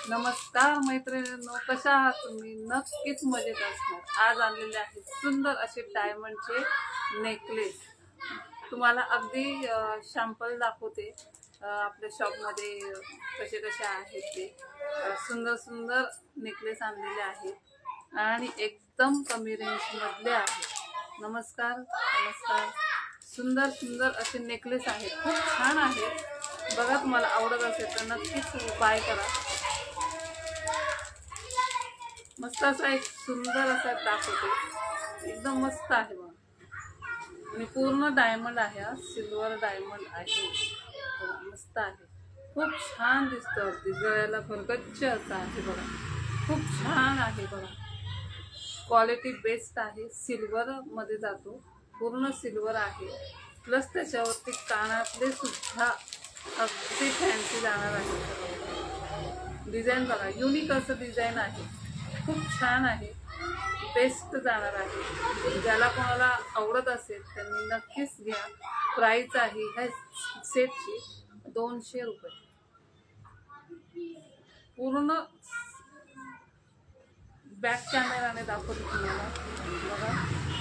नमस्कार मैत्रिणींनो, कशा आहात तुम्ही? नक्कीच मजेत असणार। आज आणलेले आहेत सुंदर असे डायमंडचे नेकलेस। तुम्हाला अगदी सॅम्पल दाखवते आपल्या शॉपमध्ये कसे कसे आहेत ते। सुंदर सुंदर नेकलेस आणलेले आहेत आणि एकदम कमी रेंज मधले आहेत। नमस्कार नमस्कार। सुंदर सुंदर असे नेकलेस आहेत, खूप छान आहेत। बघा, तुम्हाला आवडत असेल तर नक्कीच बाय करा। मस्त असा एक सुंदर असा दाखवते, एकदम मस्त आहे बघा। आणि पूर्ण डायमंड आहे, सिल्वर डायमंड आहे। मस्त आहे, खूप छान दिसतो। अगदी गळ्याला भरगच्च असा आहे बघा, खूप छान आहे बघा। क्वालिटी बेस्ट आहे, सिल्वर मध्ये जातो, पूर्ण सिल्वर आहे। प्लस त्याच्यावरती कानातले सुद्धा अगदी फॅन्सी जाणार आहे। डिझाईन बघा, युनिक असं डिझाईन आहे, खूप छान आहे, बेस्ट जाणार आहे। ज्याला कोणाला आवडत असेल त्यांनी नक्कीच घ्या। प्राइस आहे ह्या सेटची 200 रुपये। पूर्ण बॅक कॅमेराने दाखवते तुम्हाला, बघा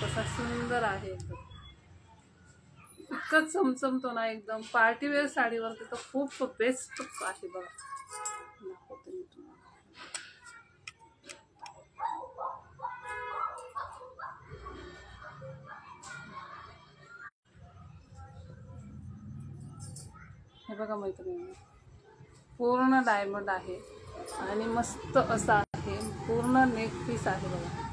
कसा सुंदर आहे। इतकं चमचमतो ना, एकदम पार्टीवेअर साडीवरती तर खूप बेस्ट आहे बघा। दाखवते मी तुम्हाला। हे बघा मैत्रिणी, पूर्ण डायमंड आहे आणि मस्त असा आहे। पूर्ण नेक पीस आहे बघा,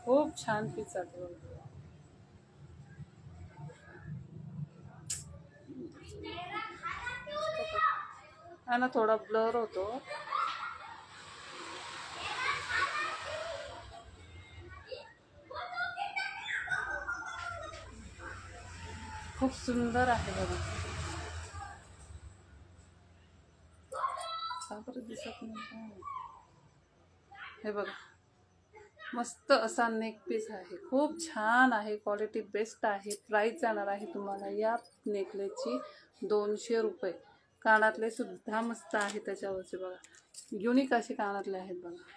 खूप छान पीस आहे बघा। हा ना, थोडा ब्लर होतो। खूप सुंदर आहे बघा, दिसत नाही। हे बघा, मस्त असा नेक पीस आहे, खूप छान आहे, क्वालिटी बेस्ट आहे। प्राइस जाणार आहे तुम्हाला या नेकलेसची 200 रुपये। कानातले सुद्धा मस्त आहे त्याच्यावरचे बघा, युनिक असे कानातले आहेत बघा।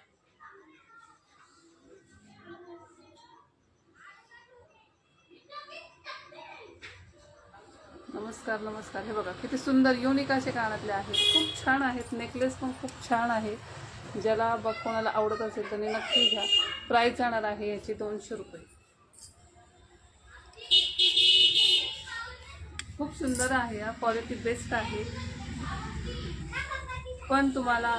नमस्कार नमस्कार। हे बघा किती सुंदर युनिक असे कानातले आहेत, खूप छान आहेत। नेकलेस पण खूप छान आहे, ज्याला कोणाला आवडत असेल त्यांनी नक्की घ्या। प्राइस जाणार आहे याची 200 रुपये। खूप सुंदर आहे, क्वालिटी बेस्ट आहे। पण तुम्हाला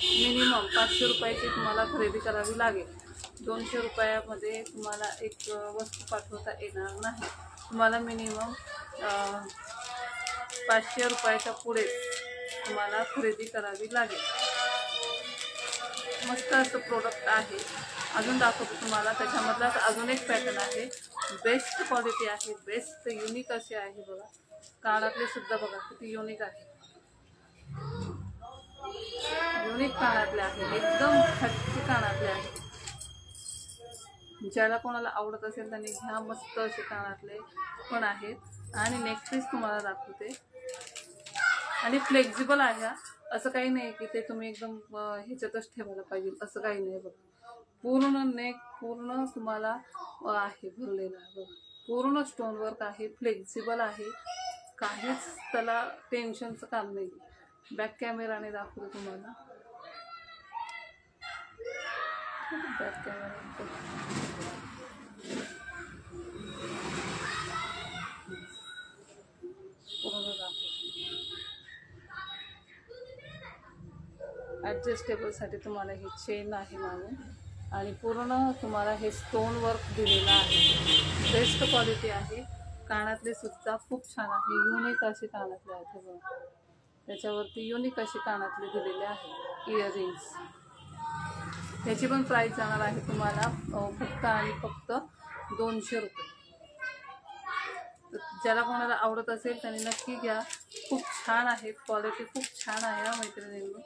मिनिमम 500 रुपयाची तुम्हाला खरेदी करावी लागेल। 200 रुपयामध्ये तुम्हाला एक वस्तू पाठवता येणार नाही। तुम्हाला मिनिमम 500 रुपयाच्या पुढे तुम्हाला खरेदी करावी लागेल। मस्त असं प्रोडक्ट आहे। अजून दाखवतो तुम्हाला, त्याच्यामधलाच अजून एक पॅटर्न आहे, बेस्ट क्वालिटी आहे, बेस्ट युनिक असे आहे बघा। कानातले सुद्धा बघा किती युनिक आहे, युनिक कानातले आहे, एकदम हटके कानातले आहे। ज्याला कोणाला आवडत असेल त्यांनी घ्या। मस्त असे कानातले पण आहेत आणि नेकपीस तुम्हाला दाखवते। आणि फ्लेक्झिबल आहे, असं काही नाही की ते तुम्ही एकदम ह्याच्यातच ठेवायला पाहिजे, असं काही नाही बघा। पूर्ण नेक पूर्ण तुम्हाला आहे भरलेला बघा, पूर्ण स्टोन वर्क आहे, फ्लेक्झिबल आहे, काहीच त्याला टेन्शनचं काम नाही। बॅक कॅमेराने दाखवतो तुम्हाला, बॅक कॅमेरा पूर्ण दाखवतो। ॲडजस्टेबलसाठी तुम्हाला ही चेन आहे मागून आणि पूर्ण तुम्हाला हे स्टोन वर्क दिलेलं आहे, बेस्ट क्वालिटी आहे। कानातले सुद्धा खूप छान आहे, युनिक असे कानातले आहेत बघा। त्याच्यावरती युनिक असे कानातले दिलेले आहेत, इयरिंग्स। त्याची पण प्राइस जाणार आहे तुम्हाला फक्त आणि फक्त 200 रुपये। ज्याला कोणाला आवडत असेल त्यांनी नक्की घ्या, खूप छान आहे, क्वालिटी खूप छान आहे मैत्रिणींनो।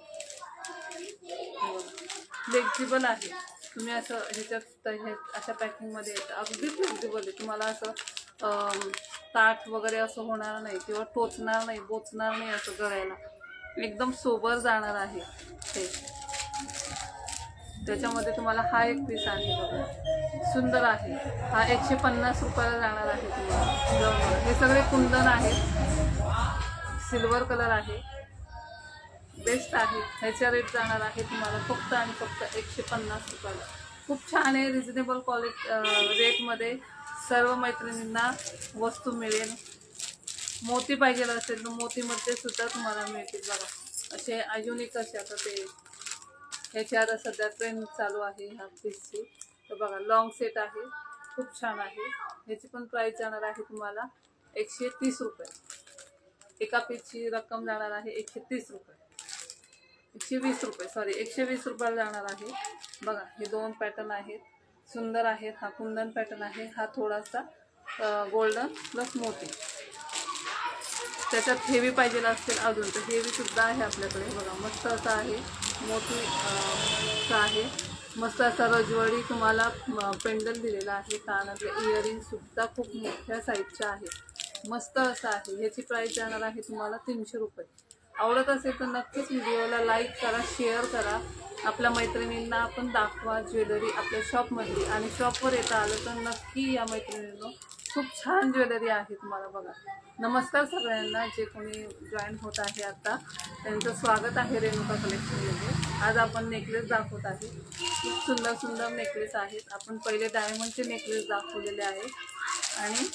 फ्लेक्झिबल आहे, तुम्ही असं ह्याच्यात अशा पॅकिंगमध्ये येतं, अगदी फ्लेक्झिबल आहे। तुम्हाला असं ताठ वगैरे असं होणार नाही किंवा टोचणार नाही, बोचणार नाही असं गळ्याला, एकदम सोबर जाणार आहे हे. त्याच्यामध्ये तुम्हाला हा एक पीस आहे बघा, सुंदर आहे. हा 150 रुपयाला जाणार आहे तुम्हाला. हे सगळे कुंदन आहेत, सिल्वर कलर आहे, बेस्ट आहे. ह्याचा रेट जाणार आहे तुम्हाला फक्त आणि फक्त 150 रुपयाला. खूप छान आहे, रिजनेबल क्वालिटी रेटमध्ये सर्व मैत्रिणींना वस्तू मिळेल. मोती पाहिजे असेल तर मोतीमध्ये सुद्धा तुम्हाला मिळतील बघा. असे युनिक असे आता ते ह्याच्यावर सध्या ट्रेंड चालू आहे ह्या पीसची. तर बघा लॉंग सेट आहे, खूप छान आहे. ह्याची पण प्राईस जाणार आहे तुम्हाला 130 रुपये. एका पीसची रक्कम जाणार आहे 130 रुपये, 120 रुपये, सॉरी 120 रुपयाला जाणार आहे. बघा हे दोन पॅटर्न आहेत, सुंदर आहेत. हा कुंदन पॅटर्न आहे, हा थोडासा गोल्डन प्लस मोती. त्याच्यात हेवी पाहिजे असेल अजून तर हेवी सुद्धा आहे आपल्याकडे. बघा मस्त असा आहे, मोती आहे, मस्त असा रजवाडी तुम्हाला पेंडल दिलेला आहे. कानातले इयरिंग सुद्धा खूप मोठ्या साईजच्या आहे, मस्त असं आहे. ह्याची प्राईस जाणार आहे तुम्हाला 300 रुपये. आवडत असेल तर नक्कीच व्हिडिओला लाईक करा, शेअर करा, आपल्या मैत्रिणींना आपण दाखवा ज्वेलरी आपल्या शॉपमध्ये. आणि शॉपवर येता आलं तर नक्की या मैत्रिणींनो, खूप छान ज्वेलरी आहे तुम्हाला. बघा नमस्कार सगळ्यांना, जे कोणी जॉईन होत आहे आता त्यांचं स्वागत आहे रेणुका कलेक्शनमध्ये. आज आपण नेकलेस दाखवत आहे, खूप सुंदर सुंदर नेकलेस आहेत. आपण पहिले डायमंडचे नेकलेस दाखवलेले आहेत आणि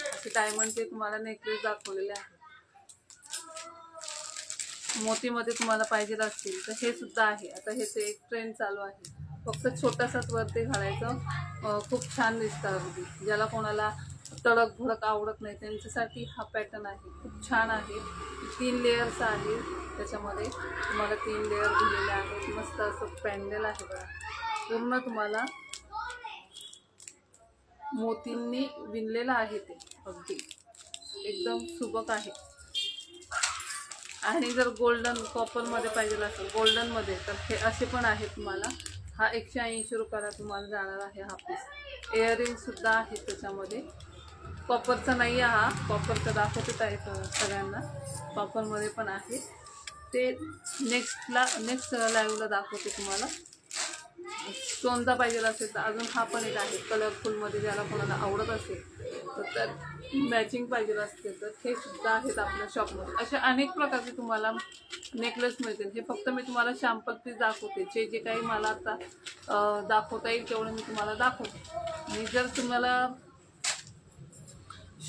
असे डायमंडचे तुम्हाला नेकलेस दाखवलेले आहेत. मोतीमध्ये तुम्हाला पाहिजे असतील तर हे सुद्धा आहे. आता ह्याचे एक ट्रेंड चालू आहे, फक्त छोटासाच वरती घालायचं, खूप छान दिसतं अगदी. ज्याला कोणाला तडक भडक आवडत नाही त्यांच्यासाठी हा पॅटर्न आहे, खूप छान आहे. 3 लेयर्स आहे त्याच्यामध्ये, तुम्हाला 3 लेयर दिलेले आहेत. मस्त असं पॅन्डल आहे बघा, पूर्ण तुम्हाला मोतींनी विणलेलं आहे. ते अगदी एकदम सुबक आहे. आणि जर गोल्डन कॉपरमध्ये पाहिजे असेल गोल्डनमध्ये तर हे असे पण आहे तुम्हाला. हा 180 रुपयाला तुम्हाला जाणार आहे हा पीस. इयरिंग सुद्धा आहे त्याच्यामध्ये, कॉपरचा नाही आहे हा, कॉपरचा दाखवत आहे सगळ्यांना, कॉपरमध्ये पण आहे ते. नेक्स्ट लाईव्हला दाखवते तुम्हाला. स्टोनचा पाहिजे असेल तर अजून हा पण एक आहे कलरफुलमध्ये, ज्याला कोणाला आवडत असेल तर त्यात मॅचिंग पाहिजे असतील तर हे सुद्धा आहेत आपल्या शॉपमध्ये. असे अनेक प्रकारचे तुम्हाला नेकलेस मिळतील. हे फक्त मी तुम्हाला शॅम्पल पीस दाखवते, जे काही मला आता दाखवता येईल तेवढं मी तुम्हाला दाखवते. आणि जर तुम्हाला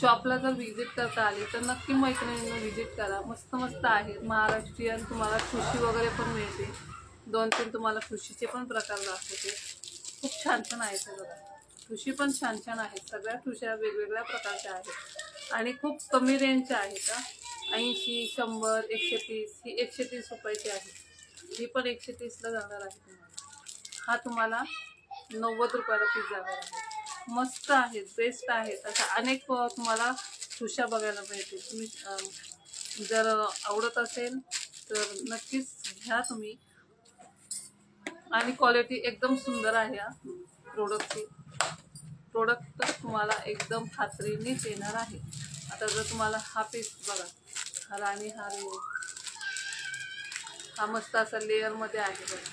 शॉपला जर व्हिजिट करता आली तर नक्की मैत्रिणींना व्हिजिट करा. मस्त मस्त आहेत. महाराष्ट्रीयन तुम्हाला ठुशी वगैरे पण मिळते. 2-3 तुम्हाला ठुशीचे पण प्रकार दाखवते, खूप छान छान आहेत ते बघा. ठुशी पण छान छान आहेत, सगळ्या ठुश्या वेगवेगळ्या प्रकारच्या आहेत आणि खूप कमी रेंजच्या आहेत. 80, 100, 130, ही 130 रुपयाची आहे. ही पण 130ला जाणार आहे तुम्हाला. हा तुम्हाला 90 रुपयाला पीस जाणार आहे. मस्त आहेत, बेस्ट आहेत. अशा अनेक तुम्हाला ठुश्या बघायला मिळतील. तुम्ही जर आवडत असेल तर नक्कीच घ्या तुम्ही. आणि क्वालिटी एकदम सुंदर आहे या प्रोडक्टची. प्रोडक्ट तुम्हाला एकदम खात्रीनेच येणार आहे. आता जर तुम्हाला हा पीस बघा, हा राणी हार आहे, हा मस्त असा लेअरमध्ये आहे बघा.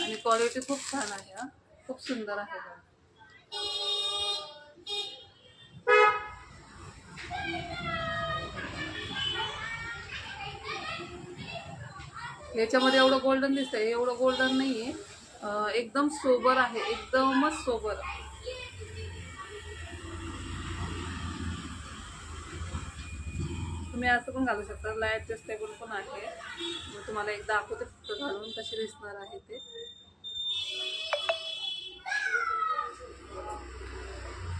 आणि क्वालिटी खूप छान आहे, हा खूप सुंदर आहे बघा. याच्यामध्ये एवढं गोल्डन दिसतंय, एवढं गोल्डन नाहीये, एकदम सोबर आहे, एकदमच सोबर. तुम्ही असं पण घालू शकता, लाईट टेबल पण आहे. मी तुम्हाला एक दाखवते फक्त घालून कसे दिसणार आहे ते.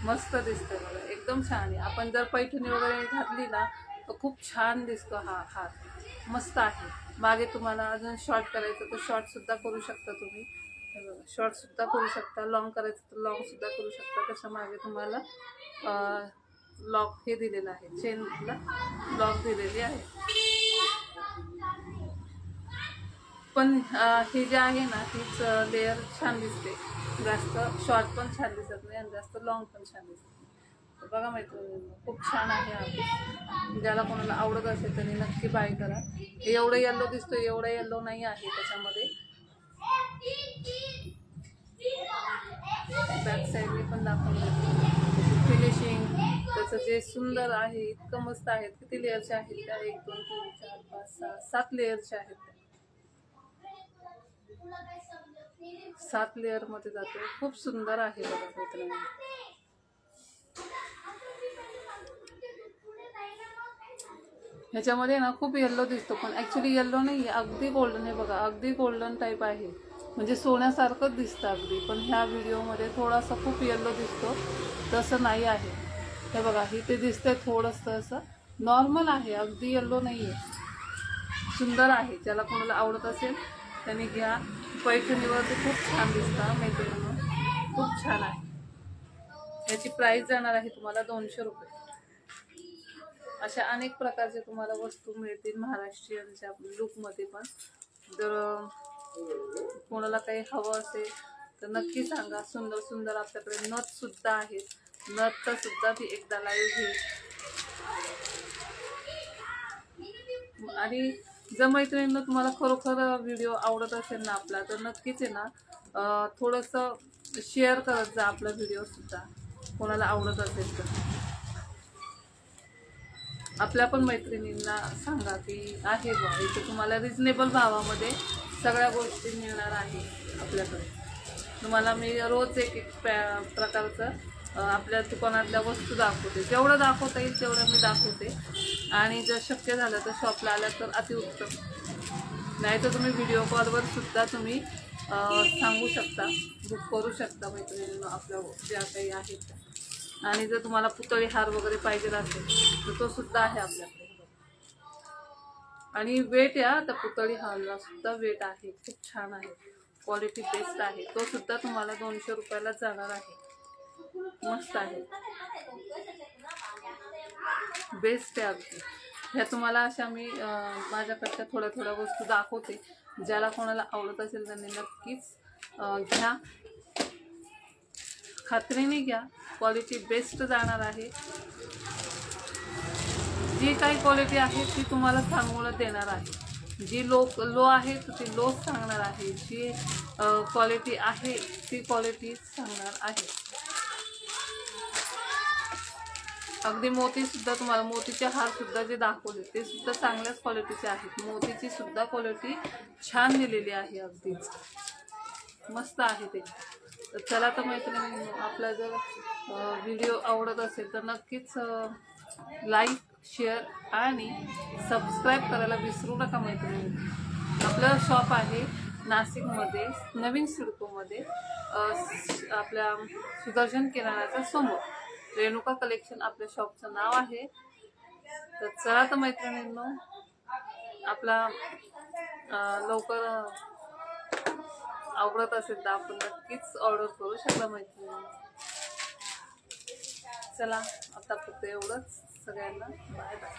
मस्त दिसतंय बघा, एकदम छान आहे. आपण जर पैठणी वगैरे घातली ना तर खूप छान दिसतो हा हार, मस्त आहे. मागे तुम्हाला अजून शॉर्ट करायचं तर शॉर्ट सुद्धा करू शकता तुम्ही. शॉर्ट सुद्धा करू शकता, लॉंग करायचं तर लॉंग सुद्धा करू शकता. त्याच्या मागे तुम्हाला लॉक हे दिलेलं आहे, चेनला लॉक दिलेली आहे. पण हे जे आहे ना हीच लेअर छान दिसते, जास्त शॉर्ट पण छान दिसत नाही आणि जास्त लॉंग पण छान दिसत नाही. बघा मैत्रिणींनो, खूप छान आहे हा पीस. ज्याला कोणाला आवडत असेल त्यांनी नक्की बाय करा. एवढं येल्लो दिसतोय, एवढा येल्लो नाही आहे त्याच्यामध्ये. बॅक साईडने पण दाखवलं फिनिशिंग त्याचं जे सुंदर आहे, इतकं मस्त आहे. किती लेअरचे आहेत त्या? 1 2 3 4 5 6 7 लेअरचे आहेत त्या. 7 लेअर मध्ये जातो. खूप सुंदर आहे बघा मैत्रिणी. ह्याच्यामध्ये ना खूप येल्लो दिसतो, पण ऍक्च्युली येल्लो नाही, अगदी गोल्डन आहे बघा. अगदी गोल्डन टाईप आहे, म्हणजे सोन्यासारखंच दिसतं अगदी. पण ह्या व्हिडिओमध्ये थोडासा खूप येल्लो दिसतो, तसं नाही आहे. हे बघा, इथे दिसतंय थोडंसं असं नॉर्मल आहे, अगदी येल्लो नाही आहे. सुंदर आहे. ज्याला कोणाला आवडत असेल त्यांनी घ्या. पैठणीवरती खूप छान दिसतं मैत्रिणींनो, खूप छान आहे. याची प्राइस जाणार आहे तुम्हाला 200 रुपये. अशा अनेक प्रकारचे तुम्हाला वस्तू मिळतील महाराष्ट्रीयनच्या लुकमध्ये पण. जर कोणाला काही हवं असेल तर नक्की सांगा. सुंदर सुंदर आपल्याकडे नथ सुद्धा आहेत. नथ सुद्धा ती एकदा लाईव्ह घेईल. आणि जर मैत्रिणींना तुम्हाला खरोखर व्हिडिओ आवडत असेल ना आपला, तर नक्कीच आहे ना थोडंसं शेअर करत जा आपला व्हिडिओ सुद्धा, कोणाला आवडत असेल तर. आपल्या पण मैत्रिणींना सांगा की आहे बा, इथे तुम्हाला रिजनेबल भावामध्ये सगळ्या गोष्टी मिळणार आहे आपल्याकडे. तुम्हाला मी रोज एक एक प्रकारचं आपल्या दुकानातल्या वस्तू दाखवते. जेवढं दाखवता येईल तेवढं मी दाखवते. आणि जर शक्य झालं तर शॉपला आलं तर अतिउत्तम. नाही तर तुम्ही व्हिडिओ कॉलवर सुद्धा तुम्ही सांगू शकता, बुक करू शकता मैत्रिणींना आपल्या ज्या काही आहेत त्या. आणि जर तुम्हाला पुतळी हार वगैरे पाहिजे असेल तर तो सुद्धा आहे आपल्याकडे. आणि वेट या त्या पुतळी हारला सुद्धा वेट आहे, खूप छान आहे, क्वालिटी बेस्ट आहे. तो सुद्धा तुम्हाला 200 रुपयाला जाणार आहे. मस्त आहे, बेस्ट आहे अगदी. ह्या तुम्हाला अशा मी माझ्याकडच्या थोड्या थोड्या वस्तू दाखवते. ज्याला कोणाला आवडत असेल त्यांनी नक्कीच घ्या, खात्रीने घ्या. क्वालिटी बेस्ट जाणार आहे. जी काही क्वालिटी आहे ती तुम्हाला सांगून देणार आहे. जी लो आहे तर ती लोच सांगणार आहे. जी क्वालिटी आहे ती क्वालिटी सांगणार आहे. अगदी मोती सुद्धा तुम्हाला, मोतीचे हार सुद्धा जे दाखवले ते सुद्धा चांगल्याच क्वालिटीचे आहेत. मोतीची सुद्धा क्वालिटी छान दिलेली आहे, अगदीच मस्त आहे ते. तर चला तर मैत्रिणी, आपला जर व्हिडिओ आवडत असेल तर नक्कीच लाईक, शेअर आणि सबस्क्राईब करायला विसरू नका मैत्रिणी. आपलं शॉप आहे नाशिकमध्ये, नवीन सिडकोमध्ये, आपल्या सुदर्शन किराणाच्या समोर. रेणुका कलेक्शन आपल्या शॉपचं नाव आहे. तर चला तर मैत्रिणींनो, आपला लवकर आवडत असेल तर आपण नक्कीच ऑर्डर करू शकता मैत्रिणी. चला आता फक्त एवढंच. सगळ्यांना बाय बाय.